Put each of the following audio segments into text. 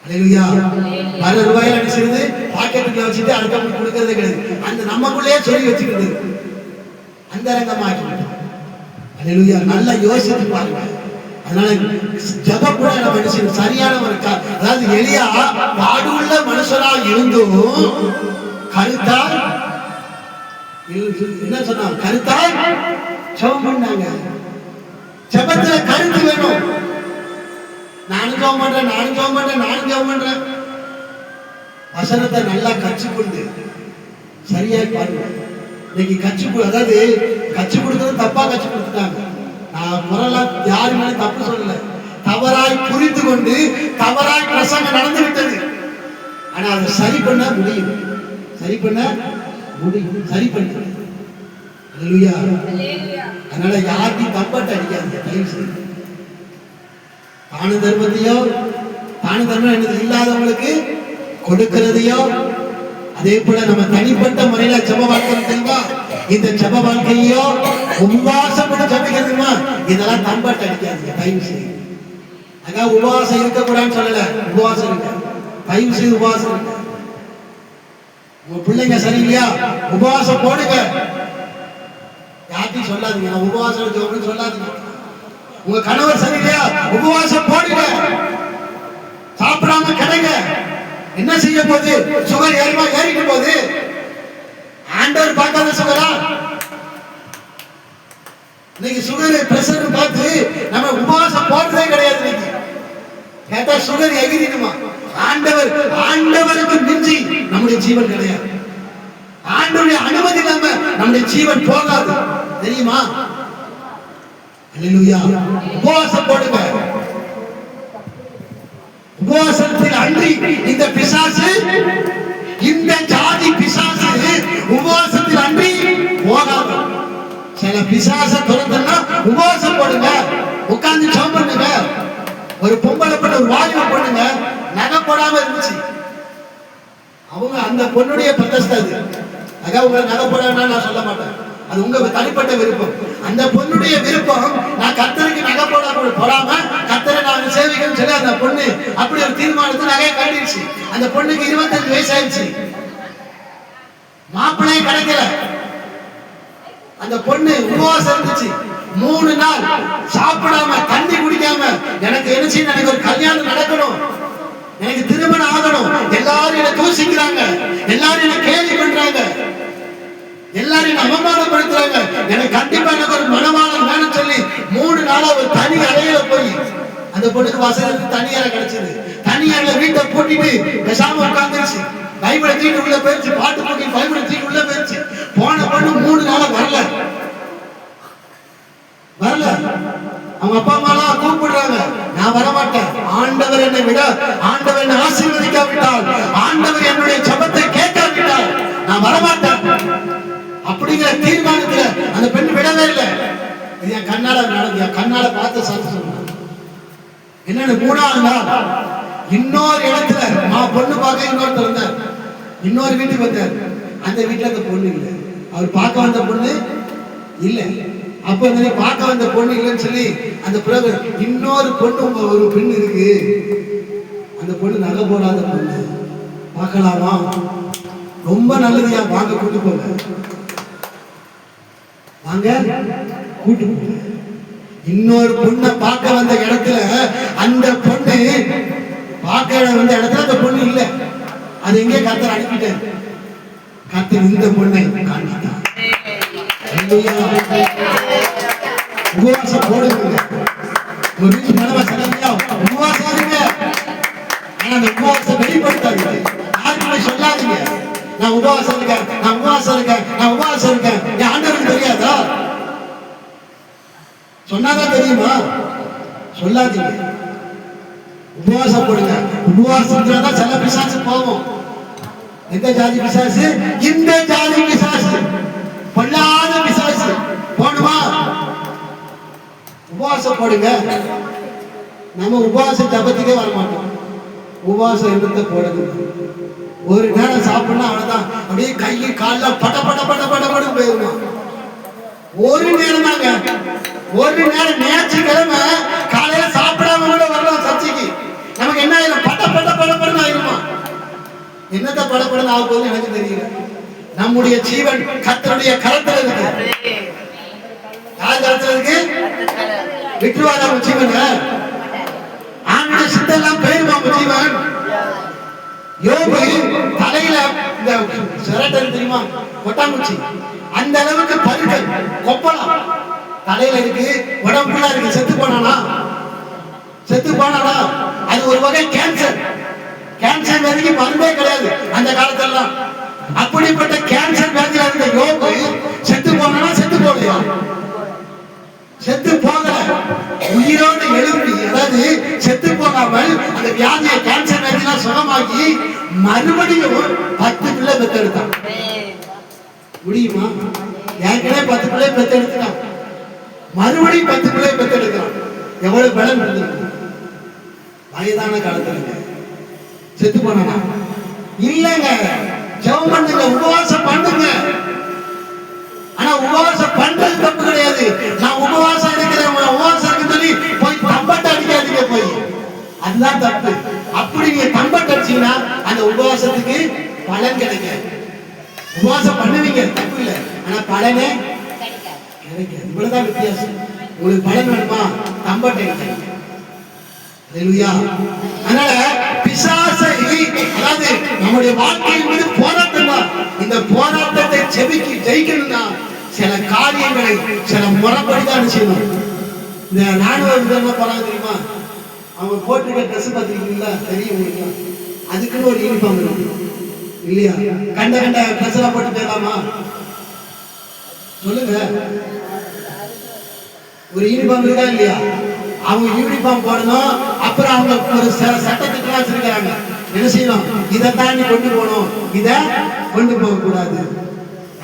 அல்லேலூயா. பல ரூபாயில அடிச்சிருந்து பாக்கெட்டுக்குள்ள வச்சுட்டு அடுத்தவங்களுக்கு கொடுக்கறதே கிடையாது. அந்த நமக்குள்ளேயே சொல்லி வச்சுக்கிறது அந்த ரங்கமாக்கிட்டோம். அல்லேலூயா. நல்லா யோசித்து பாருங்க. அதனால ஜபம் கூட நம்ம மனுஷன் சரியான ஒரு அதாவது எலியா பாடுள்ள மனுஷனா இருந்தும் கருத்தால் என்ன சொன்னாங்க? கருத்தால் ஜெபம் பண்ணாங்க. ஜெபத்துல கருத்து வேணும். நானும் ஜெபம் பண்றேன். வசனத்தை நல்லா கற்றுக்கொண்டு சரியா பாருங்க. இன்னைக்கு அதாவது கற்றுக் கொடுக்கறது தப்பா கற்றுக் கொடுத்துட்டாங்க. நான் முறையா யாரு மேல தப்பு சொல்லல. தவறாய் புரிந்து கொண்டு தவறாய் பிரசங்கம் நடந்து விட்டது. ஆனா அதை சரி பண்ண முடியும். சரி பண்ண அல்லேலூயா. அதனால யாரையும் தப்பாட்ட அடிக்காதீங்க தயவு செய்து. தான தர்மம் என்னது இல்லாதவங்களுக்கு கொடுக்கிறதையோ அதே போல நம்ம தனிப்பட்ட முறையில ஜெப வாழ்க்கை தெரியுமா? இந்த ஜெப வாழ்க்கையோ உபவாசம் ஜபிக்கிறதுமா இதெல்லாம் தம்பாட்ட அடிக்காதீங்க தயவு செய்து. அதான் உபவாசம் இருக்கக்கூடாதுன்னு சொல்லல. உபவாசம் இருக்க தயவு செய்து உபவாசம் இருக்க. உங்க பிள்ளைங்க சரியில்லையா உபவாசம் போடுங்க. யார்ட்டையும் சொல்லாதீங்க நான் உபவாசம் ஜெபம்னு சொல்லாதீங்க. உங்க கணவர் சரியில்லையா உபவாசம் போடுங்க. சாப்பிடாம கிடைங்க. என்ன செய்ய போகுது? சுகர் ஏறிட்டு போகுது. ஆண்டவர் பார்க்காத சுகரா? இன்னைக்கு சுகர் பிரஷர் பார்த்து நம்ம உபவாசம் போடுறதே கிடையாது. இன்னைக்கு கேட்டா சுகர் எகிரிடுமா? ஆண்டவருக்கு மிஞ்சி நம்முடைய ஜீவன் கிடையாது. ஆண்டவருடைய அனுமதி இல்லாம நம்முடைய ஜீவன் போகாது தெரியுமா? அல்லேலூயா. உபவாசம் போடுங்க. உபவாசத்தில் அன்றி இந்த பிசாசு இந்த ஜாதி பிசாசு உபவாசத்தில் அன்றி போகாது. சில பிசாச துரத்தனா உபவாசம் போடுங்க. உட்கார்ந்து ஜெபம் பண்ணுங்க. ஒரு பொம்பளை பண்ண ஒரு வாலிப பண்ணுங்க நகை போடாம இருந்துச்சு. அவங்க அந்த பொண்ணுடைய பிரதஸ்தது. அதான் உங்களை நகை போடாம நான் சொல்ல மாட்டேன். அது உங்க தனிப்பட்ட விருப்பம். அந்த பொண்ணுடைய விருப்பம். நான் கர்த்தருக்கு நகை போடாம கர்த்தரை நான் சேவிக்கணும்னு சொல்லி அந்த பொண்ணு அப்படி ஒரு தீர்மானத்தை நகையை கட்டிடுச்சு. அந்த பொண்ணுக்கு 25 வயசு ஆயிடுச்சு. மாப்பிள்ளையே கிடைக்கல. அந்த பொண்ணு உபவாசம் இருந்துச்சு. 3 நாள் சாப்பிடாம தண்ணி குடிக்காம எனக்கு என்ன செய்யணும்? எனக்கு ஒரு கல்யாணம் நடக்கணும், எனக்கு திருமணம் ஆகணும். எல்லாரும் என்ன தூசிக்கிறாங்க, எல்லாரும் என்ன கேலி பண்றாங்க, எல்லாரும் அவமானப்படுத்துறாங்க. எனக்கு கண்டிப்பா எனக்கு ஒரு மனவாளன் வேணும்னு சொல்லி 3 நாளா ஒரு தனி அறையில போய் அந்த பொண்ணுக்கு வசதி தனி அறை கிடைச்சது. தனி அறையில வீட்டை பூட்டிட்டு பேசாம உட்கார்ந்துருச்சு. பைபிளை தூக்கி உள்ள போயிடுச்சு. பாட்டு போட்டி பைபிளை தூக்கி உள்ள போயிடுச்சு. போன பொண்ணு 3 நாளா வரல. அவங்க அப்பா அம்மாலாம் கூப்பிடுறாங்க. நான் வரமாட்டேன். ஆண்டவர் என்னை விட, ஆண்டவர் என்னை ஆசீர்வதிக்காவிட்டால், ஆண்டவர் என்னுடைய ஜெபத்தை கேட்காவிட்டால் நான் வரமாட்டேன் அப்படிங்கிற தீர்மானத்துல அந்த பெண் விடவே இல்லை. இது என் கண்ணால நடந்து என் கண்ணால பார்த்து சாத்து சொன்னாங்க. என்னன்னு 3ஆவது நாள் இன்னொரு இடத்துல நான் பொண்ணு பார்க்க இன்னொருத்தர் இருந்தார். இன்னொரு வீட்டுக்கு வந்தார். அந்த வீட்டுல அந்த பொண்ணு இல்லை. அவர் பார்க்க வந்த பொண்ணு இல்லை. அப்ப பார்க்க வந்த பொண்ணு இல்லைன்னு சொல்லி அந்த பிறகு இன்னொரு பொண்ணு ஒரு பெண் இருக்கு. அந்த பொண்ணு நகை போடாத பொண்ணு பார்க்கலாமா? ரொம்ப நல்லதுயா, வாங்க கூட்டு போங்க, வாங்க கூட்டு போங்க. இன்னொரு பொண்ணை பார்க்க வந்த இடத்துல அந்த பொண்ணு பார்க்க வந்த இடத்துல அந்த பொண்ணு இல்லை. அது எங்கே கர்த்தர் அனுப்பிட்டார். கர்த்தர் இந்த பொண்ணை காண்பித்தார். உபவாசம் போடுங்க. ஒரு வீட்டு உபவாசம் இருங்க. ஆனா அந்த உபவாசம் வெளிப்படுத்தாதீங்க. யாருக்குமே சொல்லாதீங்க நான் உபவாசம் இருக்கேன், நான் உபவாசம் இருக்கேன், நான் உபவாசம் இருக்கேன். என் ஆண்டவருக்கு தெரியாதா? சொன்னாதான் தெரியுமா? சொல்லாதீங்க. உபவாசம் போடுங்க. உபவாசம் சில பிசாசு போவோம். எந்த ஜாதி பிசாசு? இந்த ஜாதி பிசாசு, பொல்லாத பிசாசு போடுமா? உபவாசம் போடுங்க. நம்ம உபவாச ஜபத்துக்கே வரமாட்டோம். உபவாசம் இருந்த போடுது. ஒரு நேரம் சாப்பிடணும் அவ்வளவுதான். அப்படியே கை கால பட பட பட பட பட போயிருமா. ஒரு நேரம் தாங்க. ஒரு நேரம் ஞாயிற்றுக்கிழமை காலையில சாப்பிடாம கூட வரலாம் சர்ச்சைக்கு. நமக்கு என்ன ஆயிரும்? பட பட பட என்னத்தை படப்படன்னு ஆக போகுதுன்னு எனக்கு தெரியல. நம்முடைய ஜீவன் கர்த்தருடைய கரத்துல இருக்கு. யார் கரத்துல இருக்கு? விட்டுருவாரா உங்க ஜீவன்? ஆண்டுடைய சித்தெல்லாம் போயிருமா உங்க ஜீவன்? யோபு தலையில இந்த சிரட்டன் தெரியுமா, கொட்டாங்குச்சி, அந்த அளவுக்கு பருக்கள் கொப்பளம் தலையில இருக்கு, உடம்புல இருக்கு. செத்து போனானா? செத்து போனானா? அது ஒரு வகை கேன்சர். கேன்சர் வியாதிக்கு மருந்தே கிடையாது அந்த காலத்துல. அப்படிப்பட்ட கேன்சர் வியாதியில இருந்த யோபு செத்து போனானா? செத்து போகலையா? செத்து போகல, உயிரோடு எழுப்பி, அதாவது செத்து போகாமல் அந்த வியாதியை, கேன்சர் வியாதியெல்லாம் சுகமாக்கி மறுபடியும் 10 பிள்ளை பெற்றெடுத்தான். முடியுமா? ஏற்கனவே 10 பிள்ளை பெற்றெடுத்தான், மறுபடியும் 10 பிள்ளை பெற்றெடுக்கிறான். எவ்வளவு பலம் இருந்திருக்கு? வயதான காலத்துல செத்து போனா இல்லங்க. ஜெபம் பண்ணுங்க, உபவாசம் பண்ணுங்க. ஆனா உபவாசம் பண்றது தப்பு கிடையாது. நான் உபவாசம் இருக்கிறேன், உபவாசம் சொல்லி போய் தம்பட்ட அடிக்காதீங்க போய், அதுதான் தப்பு. அப்படி நீங்க தம்பட்ட அடிச்சீங்கன்னா அந்த உபவாசத்துக்கு பலன் கிடைக்காது. உபவாசம் பண்ணுவீங்க, தப்பு இல்லை, ஆனா பலனே கிடைக்காது. இவ்வளவுதான் வித்தியாசம். உங்களுக்கு பலன் வேணுமா? தம்பட்டை அடிக்க. அதனால பிசாசை, அதாவது நம்முடைய வாழ்க்கையின் மீது போராட்டம் தான். இந்த போராட்டத்தை ஜெயிக்கணும்னா சில காரியங்களை சில முறைப்படிதான் செய்யணும். இந்த ராணுவ விதமா போறாங்க தெரியுமா? அவங்க போட்டுக்க ட்ரெஸ் பார்த்துருக்கீங்களா? தெரியும் உங்களுக்கு. அதுக்குன்னு ஒரு யூனிஃபார்ம் இருக்கும் இல்லையா? கண்ட ட்ரெஸ் எல்லாம் போட்டு போயிடலாமா? சொல்லுங்க. ஒரு யூனிஃபார்ம் இருக்கா இல்லையா? அவங்க யூனிஃபார்ம் போடணும். அப்புறம் அவங்க ஒரு சட்டத்திட்டலாம் வச்சிருக்காங்க. என்ன செய்யணும்? இதை தாண்டி கொண்டு போகணும், இதை கொண்டு போக கூடாது.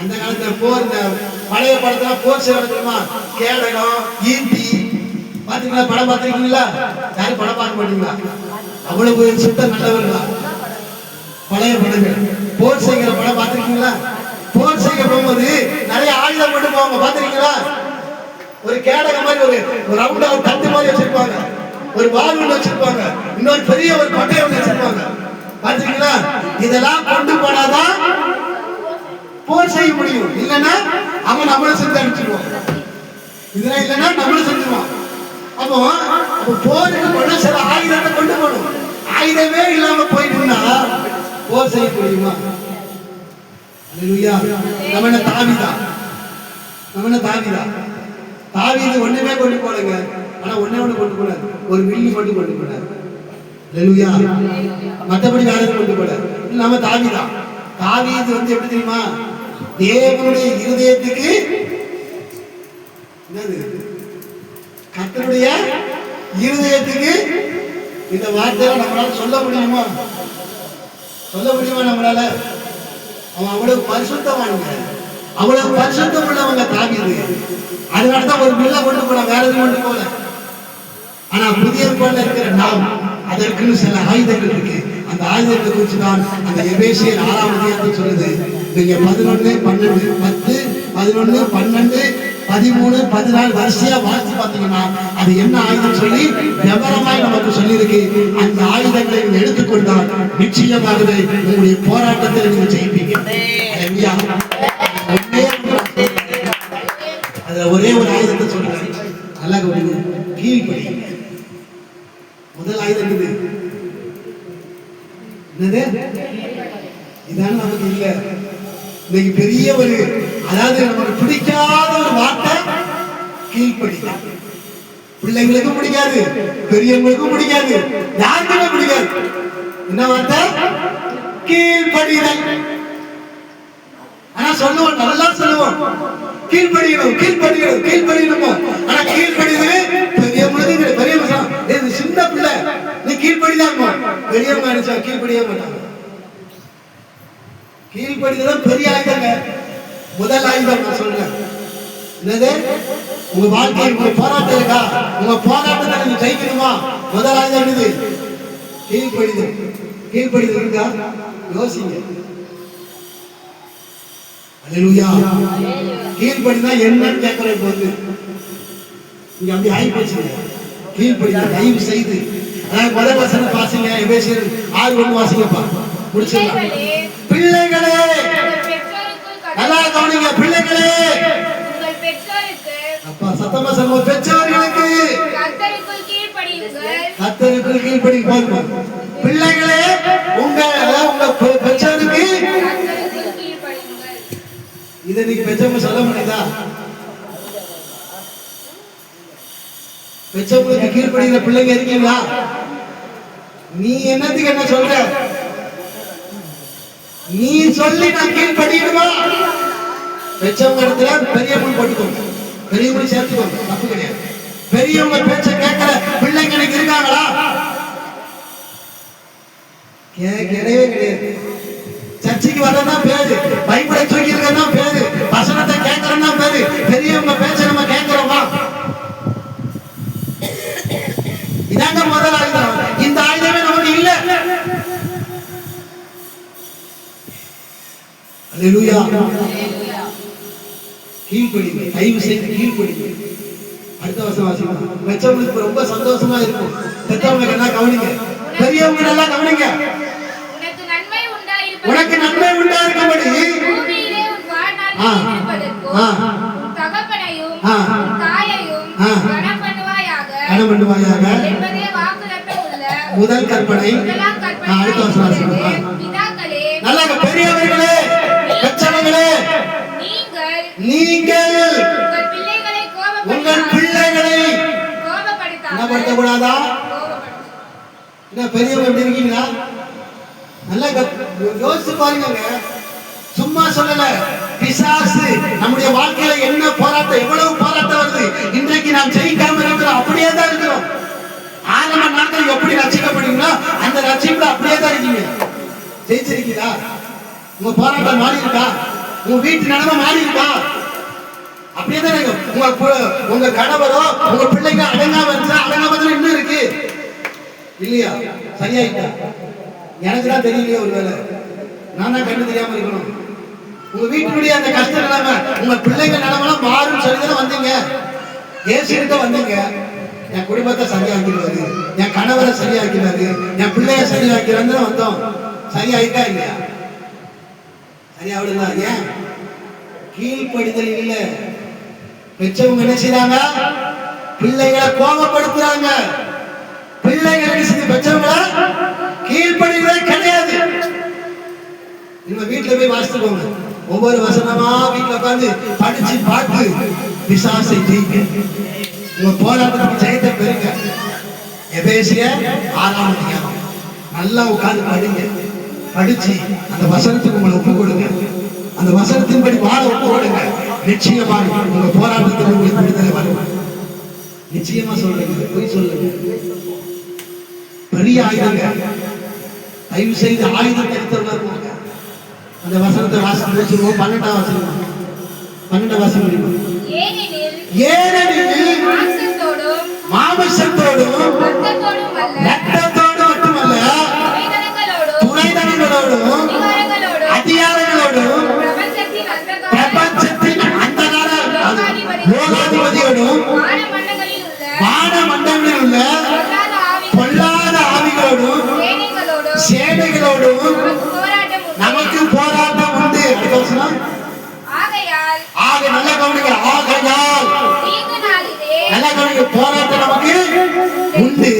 அந்த காலத்துல போர், இந்த பழைய படத்துல போர் செய்யறதுமா கேடகம், ஈட்டி பாத்தீங்களா? படம் பார்த்திருக்கீங்களா? யாரும் படம் பார்க்க மாட்டீங்களா? அவ்வளவு சுத்தம் நல்லவர்களா பழைய படங்கள்? போர் செய்கிற படம் பார்த்திருக்கீங்களா? போர் செய்ய போகும்போது நிறைய ஆயுதம் கொண்டு போவாங்க, பார்த்திருக்கீங்களா? ஒரு கேடகம் மாதிரி ஒரு ரவுண்டா ஒரு தட்டு மாதிரி வச்சிருப்பாங்க, ஒரு வால் ஒன்று வச்சிருப்பாங்க, இன்னொரு பெரிய ஒரு பட்டை ஒன்று வச்சிருப்பாங்க, பாத்தீங்களா? இதெல்லாம் கொண்டு போனாதான் போர் செய்ய முடியும். இல்லைன்னா அவன் நம்மளை செஞ்சு அனுப்பிச்சிடுவான். இதெல்லாம் இல்லைன்னா நம்மளை செஞ்சுருவான். அப்போ போருக்கு போனா சில ஆயுதத்தை கொண்டு போகணும். ஆயுதமே இல்லாம போயிட்டுனா போர் செய்ய முடியுமா? நம்ம தாவிதா, நம்ம தாவிதா, தாவீது ஒண்ணுமே கொண்டு போடுங்க, ஆனா ஒண்ணே ஒண்ணு கொண்டு போனார், ஒரு வில்லு மட்டும் கொண்டு போனார். அல்லேலூயா. மற்றபடி வேற எதுவும் கொண்டு போனார். நம்ம தாவீதா, தாவீது எப்படி தெரியுமா? தேவனுடைய இருதயத்துக்கு என்னது? கர்த்தருடைய இருதயத்துக்கு. இந்த வார்த்தையை நம்மளால சொல்ல முடியுமா? சொல்ல முடியுமா நம்மளால? அவன் அவ்வளவு பரிசுத்தவானுங்க, அவ்வளவு பரிசுத்தம் உள்ளவங்க தாவீது. அதனாலதான் ஒரு பில்ல கொண்டு போன, வேற எதுவும் கொண்டு போல. ஆனா புதிய ஏற்பாடுல இருக்கிற நாம் அதற்குன்னு சில ஆயுதங்கள் இருக்கு. அந்த ஆயுதத்தை குறிச்சுதான் அந்த எபேசியர் 6ஆம் அதிகாரத்தில் சொல்லுது. நீங்க 11, 12, 10, 11, 12, 13, 14 வரிசையா வாசி பார்த்தீங்கன்னா அது என்ன ஆயுதம் சொல்லி விவரமாய் நமக்கு சொல்லியிருக்கு. அந்த ஆயுதங்களை நீங்க எடுத்துக்கொண்டால் நிச்சயமாகவே உங்களுடைய போராட்டத்தில் நீங்க ஜெயிப்பீங்க. அதுல ஒரே ஒரு ஆயுதத்தை சொல்றேன், நல்லா கீழ்ப்படி. முதல் ஆயுதம் என்னது? இதான நமக்கு இல்ல. இன்னைக்கு பெரிய ஒரு, அதாவது நமக்கு பிடிக்காத ஒரு வார்த்தை கீழ்ப்படி. பிள்ளைங்களுக்கும் பிடிக்காது, பெரியவங்களுக்கும் பிடிக்காது, யாருக்குமே பிடிக்காது. என்ன வார்த்தை? கீழ்ப்படிதல். ஆனா சொல்லுவோம், நல்லா சொல்லுவோம், கீழ்ப்படியணும், கீழ்ப்படியணும், கீழ்ப்படியணும். ஆனா கீழ்ப்படிதல் பெரியவங்களுக்கு, பெரியவங்க சின்ன பிள்ளை நீ கீழ்ப்படிதான், பெரியவங்க நினைச்சா கீழ்ப்படிய மாட்டாங்க. கீழ்ப்படிதான் பெரிய ஆயுதங்க. முதல் ஆயுதம் நான் சொல்றேன், என்னது? உங்க வாழ்க்கை, உங்க போராட்டம் இருக்கா? உங்க போராட்டத்தை நீங்க ஜெயிக்கணுமா? முதல் ஆயுதம் என்னது? கீழ்ப்படிதல். கீழ்ப்படிதல் இருக்கா? யோசிங்க. அல்லேலூயா. கீழ்ப்படினா என்னன்னு கேட்கிற போது இங்க அப்படி ஆகி போச்சுங்க. கீழ்ப்படிதல் தயவு செய்து, அதாவது முதல் வசனம் வாசிங்க, எபேசியர் 6:1 வாசிங்கப்பா. முடிச்சிடலாம். பிள்ளைகளே நல்லா கவனிங்க. பிள்ளைகளே அப்பா சத்தமா சொல்லுங்க. பெற்றோர்களுக்கு கர்த்தருக்குள் கீழ்ப்படியுங்கள். பிள்ளைகளே உங்க பெற்றோருக்கு இதை நீங்க பெற்றவங்க சொல்ல முடியுதா? பெற்றவங்களுக்கு கீழ்ப்படிகிற பிள்ளைங்க இருக்கீங்களா? நீ என்னத்துக்கு என்ன சொல்ற? நீ சொல்லி நான் கீழ்ப்படிடுவா? பெற்றவங்க இடத்துல பெரியவங்க போட்டுக்கோங்க, பெரியவங்க சேர்த்துக்கோங்க, தப்பு கிடையாது. பெரியவங்க பேச்ச கேட்கிற பிள்ளைங்க எனக்கு இருக்காங்களா? கிடையவே கிடையாது. சர்ச்சைக்கு வரதான் பேரு, பைபிளை தூக்கி இருக்கதான் பேரு, வசனத்தை கேட்கறதா பேரு. பெரியவங்க பேச்ச நம்ம கேட்கிறோமா? இதாங்க முதல் ஆயுதம். இந்த ஆயுதமே நமக்கு இல்ல. அல்லேலூயா. கீழ்ப்படிங்க, தயவு செய்து கீழ்ப்படிங்க. அடுத்த வசனம் வாசிக்கலாம். பெற்றவங்களுக்கு ரொம்ப சந்தோஷமா இருக்கும். பெற்றவங்க எல்லாம் கவனிங்க, பெரியவங்க எல்லாம் கவனிங்க. உனக்கு நன்மை உண்டாயிருக்கும்படி கனம் பண்ணுவாயாக முதல் கற்பனை. அடுத்த வசனம் நல்லா பெரியவர்களே, பெற்றவர்களே, நீங்கள் உங்கள் பிள்ளைகளை என்ன படுத்தக்கூடாதா? என்ன பெரியவங்க எப்படி இருக்கீங்களா? நல்லா யோசிச்சு பாருங்க. சும்மா சொல்லல. பிசாசு நம்முடைய வாழ்க்கையில என்ன போராட்டம், எவ்வளவு போராட்டம் வருது. இன்றைக்கு நாம் ஜெயிக்காம இருக்கிறோம், அப்படியே தான் இருக்கிறோம். ஆரம்ப நாட்கள் எப்படி ரட்சிக்கப்படுங்களோ அந்த ரட்சிப்புல அப்படியே தான் இருக்கீங்க. ஜெயிச்சிருக்கீங்களா? உங்க போராட்டம் மாறி இருக்கா? உங்க வீட்டு நிலைமை மாறி இருக்கா? அப்படியே தான் இருக்கும். உங்க கணவரோ உங்க பிள்ளைங்க அடங்காம இருந்தா அடங்காம இன்னும் இருக்கு இல்லையா? சரியாயிட்டா? எனக்கு தான் தெரியலையே, ஒருவேளை நான் தான் கண்டு தெரியாம இருக்கணும். உங்க வீட்டுடைய அந்த கஷ்ட நிலைமை, உங்க பிள்ளைங்க நிலைமெல்லாம் மாறும் சொல்லிதானே வந்தீங்க. ஏசிருக்க வந்தீங்க. என் குடும்பத்தை சரியாக்கிறாரு, என் கணவரை சரியாக்கிறாரு, என் பிள்ளைய சரியாக்கிறான்னு வந்தோம். சரியாயிட்டா இல்லையா? சரியாவிடுதா? ஏன் கீழ்ப்படிதல் இல்ல. பெற்றவங்க என்ன செய்றாங்க? பிள்ளைகளை கோபப்படுத்துறாங்க. பிள்ளைகளுக்கு பெற்றவங்கள கீழ்ப்படிதலே கிடையாது. நீங்க வீட்டுல போய் வாசித்துக்கோங்க. ஒவ்வொரு வசனமா வீட்டுல உட்கார்ந்து படிச்சு பார்த்து பிசாசை ஜெயிக்க, உங்க போராட்டத்துக்கு ஜெயத்தை பெறுங்க. எபேசியர் 6ஆம் அதிகாரம் நல்லா உட்கார்ந்து படிங்க. படிச்சு அந்த வசனத்துக்கு உங்களை ஒப்பு கொடுங்க. அந்த வசனத்தின்படி வாழ ஒப்பு கொடுங்க. நிச்சயமாக உங்க போராட்டத்தில் உங்களுக்கு விடுதலை வரும். நிச்சயமா சொல்லுங்க, போய் சொல்லுங்க. பெரிய ஆயுதங்க. தயவு செய்து ஆயுதம் எடுத்தவங்க அந்த வசனத்தை வாசித்து முடிச்சிருவோம். 12ஆம் வசனம். 12ஆம் வசனம் முடியும். ஏனெனில் மாமிசத்தோடும் ரத்தத்தோடும் மட்டுமல்ல, துணைதனங்களோடும் அதிகாரங்களோடும் பிரபஞ்சத்தின் அந்தகார லோகாதிபதியோடும் வானமண்டலங்களில் உள்ள பொல்லாத ஆவிகளோடும் சேனைகளோடும் நமக்கு போராட்டம் உண்டு. ஆக நல்ல கவனிங்க. ஆகையால் நல்ல கவனிங்க, போராட்டம் நமக்கு உண்டு.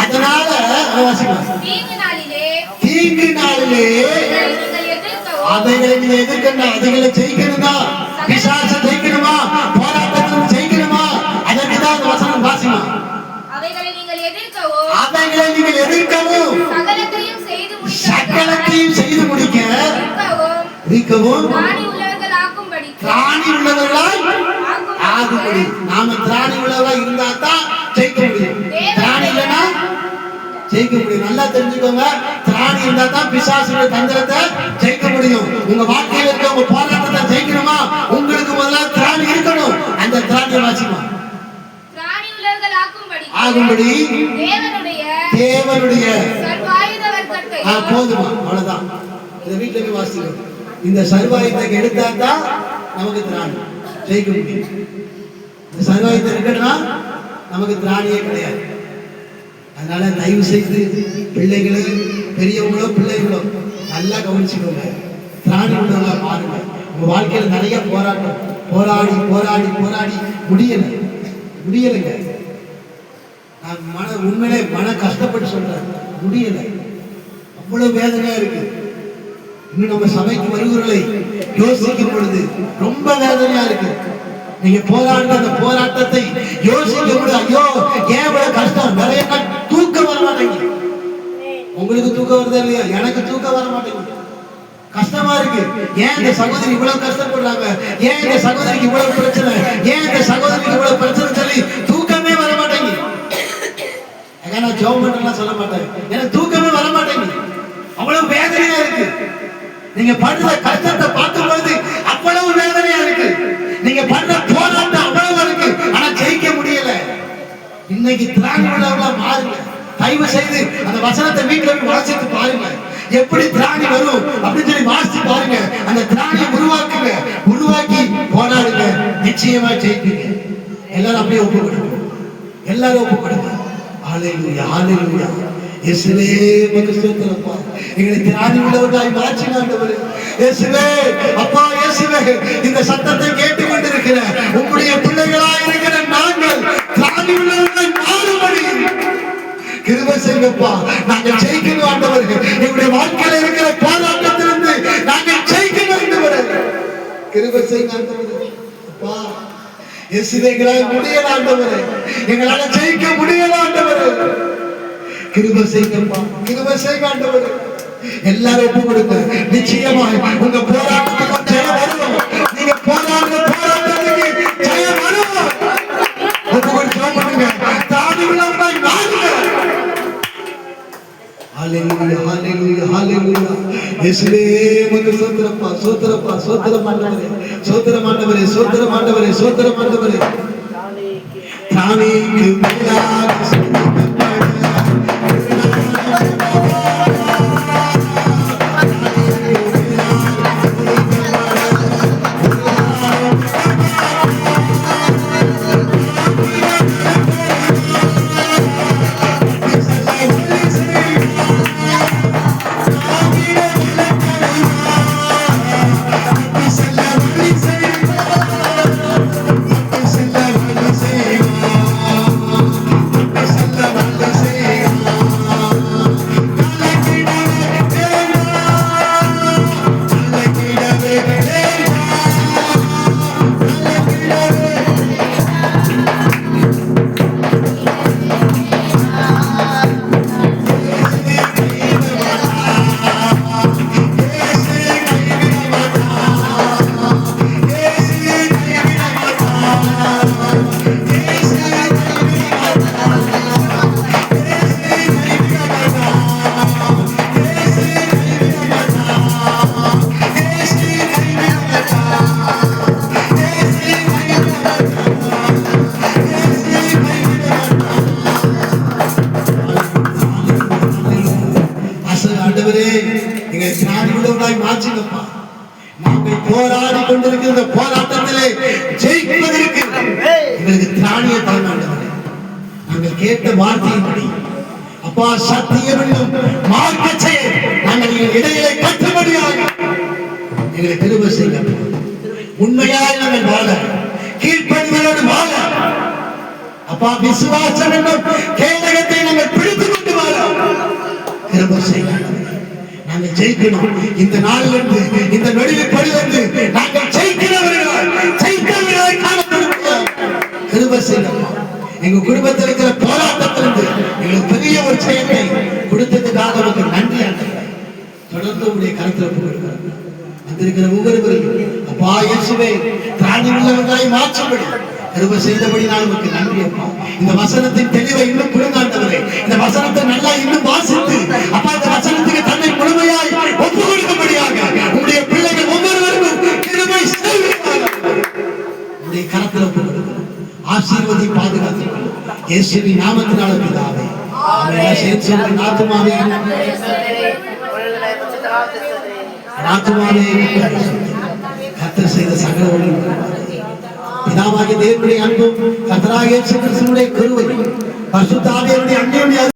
அதனால தீங்கு நாளிலே அதைகளை நீங்க எதிர்க்கணும். அதைகளை ஜெயிக்கணுமா? பிசாசை ஜெயிக்கணுமா? போராட்டத்தில் ஜெயிக்கணுமா? அதற்கு தான் அந்த வசனம் வாசிக்கணும். அவைகளை நீங்கள் எதிர்க்கவும் சகலத்தையும் செய்து முடிக்க இருக்கவும் திராணி உள்ளவர்களாய் ஆகும்படி. நாம திராணி உள்ளவர்களாய் இருந்தா தான் ஜெயிக்க முடியும். திராணி இல்லைன்னா ஜெயிக்க முடியும். நல்லா தெரிஞ்சுக்கோங்க. திராணி இருந்தா தான் பிசாசுடைய தந்திரத்தை ஜெயிக்க முடியும். உங்க வாழ்க்கையில் இருக்க உங்க போராட்டத்தை ஜெயிக்கணுமா? உங்களுக்கு முதல்ல திராணி இருக்கணும். அந்த திராணியை வாசிக்கணும். ஆகும்படி தேவனுடைய போதுமா? அவ்வளவுதான். இதை வீட்டுல போய் வாசிக்கணும். இந்த சர்வாயுதத்தை எடுத்தா தான் நமக்கு திராணி ஜெயிக்க முடியும். இந்த சர்வாயுதத்தை இருக்கணும்னா நமக்கு திராணியே கிடையாது. அதனால தயவு செய்து பிள்ளைகளோ பெரியவங்களோ பிள்ளைகளோ நல்லா கவனிச்சுக்கோங்க. திராணி உள்ளவங்களா மாறுங்க. உங்க வாழ்க்கையில நிறைய போராட்டம், போராடி போராடி போராடி முடியலைங்க. நான் உண்மையிலே மன கஷ்டப்பட்டு சொல்றேன், முடியல. அவ்வளவு வேதனையா இருக்கு. இன்னும் நம்ம சபைக்கு வருகிறவர்களை யோசிக்கும் பொழுது ரொம்ப வேதனையா இருக்கு. நீங்க போராடுற அந்த போராட்டத்தை யோசிக்கும் பொழுது ஐயோ ஏன் இவ்வளவு கஷ்டம். நிறைய தூக்கம் வர மாட்டேங்குது. உங்களுக்கு தூக்கம் வருதா இல்லையா? எனக்கு தூக்கம் வர மாட்டேங்குது. கஷ்டமா இருக்கு. ஏன் இந்த சகோதரி இவ்வளவு கஷ்டப்படுறாங்க, ஏன் இந்த சகோதரிக்கு இவ்வளவு பிரச்சனை, ஏன் இந்த சகோதரிக்கு இவ்வளவு பிரச்சனை சொல்லி தூக்கமே வர மாட்டேங்குது. நான் ஜெபம் பண்றேன்னு சொல்ல மாட்டேன், எனக்கு தூக்கமே வர மாட்டேங்குது. அவ்வளவு வேதனையா இருக்கு. நீங்க படுற கஷ்டத்தை பார்க்கும் பொழுது அவ்வளவு வேதனையா இருக்கு. நீங்க படுற போராட்டம் அவ்வளவு இருக்கு. ஆனா ஜெயிக்க முடியல. இன்னைக்கு திராணி உள்ளவங்களா மாறுங்க. தயவு செய்து அந்த வசனத்தை வீட்டுல போய் வாசித்து பாருங்க. எப்படி திராணி வரும் அப்படின்னு சொல்லி வாசித்து பாருங்க. அந்த திராணியை உருவாக்குங்க, உருவாக்கி போராடுங்க, நிச்சயமா ஜெயிப்பீங்க. எல்லாரும் அப்படியே ஒப்பு கொடுங்க, எல்லாரும் ஒப்பு கொடுங்க. ஹல்லேலூயா, ஹல்லேலூயா. இயேசுவே உமக்கு ஸ்தோத்திரப்பா. எங்களை திராணி உள்ளவர்களாய் மாற்றின ஆண்டவரே இயேசுவே. அப்பா இயேசுவே, இந்த சத்தத்தை கேட்டுக் கொண்டிருக்கிற உங்களுடைய பிள்ளைகளாய் இருக்கிற நாங்கள் திராணி உள்ளவர்களாய் மாறும்படி கிருபை செய்யுங்கப்பா. நாங்கள் ஜெயிக்கணும் ஆண்டவரே. எங்களுடைய வாழ்க்கையில இருக்கிற போராட்டத்திலிருந்து நாங்கள் ஜெயிக்கணும் ஆண்டவரே. கிருபை செய்யுங்க ஆண்டவரே. அப்பா இயேசுவே, எங்களால் முடியல ஆண்டவரே, எங்களால ஜெயிக்க முடியல ஆண்டவரே. கிருபை செய்யுங்கப்பா, கிருபை செய்யுங்க ஆண்டவரே. எல்லாரும் ஒப்பு கொடுங்க. நிச்சயமாய் உங்க போராட்டத்துக்கு ஜெயம் வரும். நீங்க போராடுற போராட்டத்துக்கு ஜெயம் வரும். ஒப்பு கொடுத்து ஜெபம் பண்ணுங்க. தாடி உள்ளவர்களாய் மாறுங்க. ஹல்லேலூயா, ஹல்லேலூயா, ஹல்லேலூயா. இயேசுவே உமக்கு ஸ்தோத்திரப்பா, ஸ்தோத்திரப்பா, ஸ்தோத்திரம் ஆண்டவரே, ஸ்தோத்திரம் ஆண்டவரே, ஸ்தோத்திரம் ஆண்டவரே, ஸ்தோத்திரம் ஆண்டவரே. தானிக்கு மேலாக மாற்றுங்கப்பா. நாங்கள் போராடி கொண்டிருக்கிற போராட்டத்திலே ஜெயிப்பதற்கு எங்களுக்கு திராணியை தாங்க ஆண்டவரே. நாங்கள் கேட்ட வார்த்தையின்படி அப்பா சத்தியம் என்னும் மார்க்கத்தை நாங்கள் இடையிலே கற்றுபடியாக எங்களை கிருபை செய்யுங்க. உண்மையாய் நாங்கள் வாழ, கீழ்ப்படிதலோடு வாழ அப்பா விசுவாசம் என்னும் கேடகத்தை நாங்கள் பிடித்துக் கொண்டு வாழ கிருபை செய்யுங்க. நாங்கள் ஜெயிக்கணும். இந்த நாளிலிருந்து, இந்த நொடியிலிருந்து நாங்கள் ஜெயிக்கிறவர்களாய் காணப்படுவோம். கிருபை செய்யுங்க. எங்க குடும்பத்தில் இருக்கிற போராட்டத்திலிருந்து எங்களுக்கு பெரிய ஒரு செயலை கொடுத்ததுக்காக நமக்கு நன்றி ஆண்டவரே. தொடர்ந்து உங்களுடைய கருத்தில் கொடுக்கிறோம். வந்திருக்கிற ஒவ்வொருவரையும் அப்பா இயேசுவே திராணி உள்ளவர்களாய் மாற்றும்படி கிருபை செய்தபடி நான் உங்களுக்கு நன்றி அப்பா. இந்த வசனத்தின் தெளிவை இன்னும் கொடுங்காண்டவரே. இந்த வசனத்தை நல்லா இன்னும் வாசித்து அப்பா இந்த வசனத்துக்கு தன்னை முழுமையாய் ஒப்பு கொடுக்கும்படியாக உங்களுடைய பிள்ளைகள் ஒவ்வொருவருக்கும் கிருபை செய்வீர்கள். உங்களுடைய கரத்தில் ஒப்பு கொடுக்கிறோம். ஆசீர்வதி பாதுகாத்து இயேசுவின் நாமத்தினால பிதாவே. ஆமென். சேர்த்து ஆத்துமாவே ஆத்துமாவே கர்த்தர் செய்த சகல பிதாவாகிய தேவனுடைய அன்பும் கர்த்தராகிய இயேசு கிறிஸ்துவின் கிருபையும் பரிசுத்த ஆவியானவருடைய அன்பியும்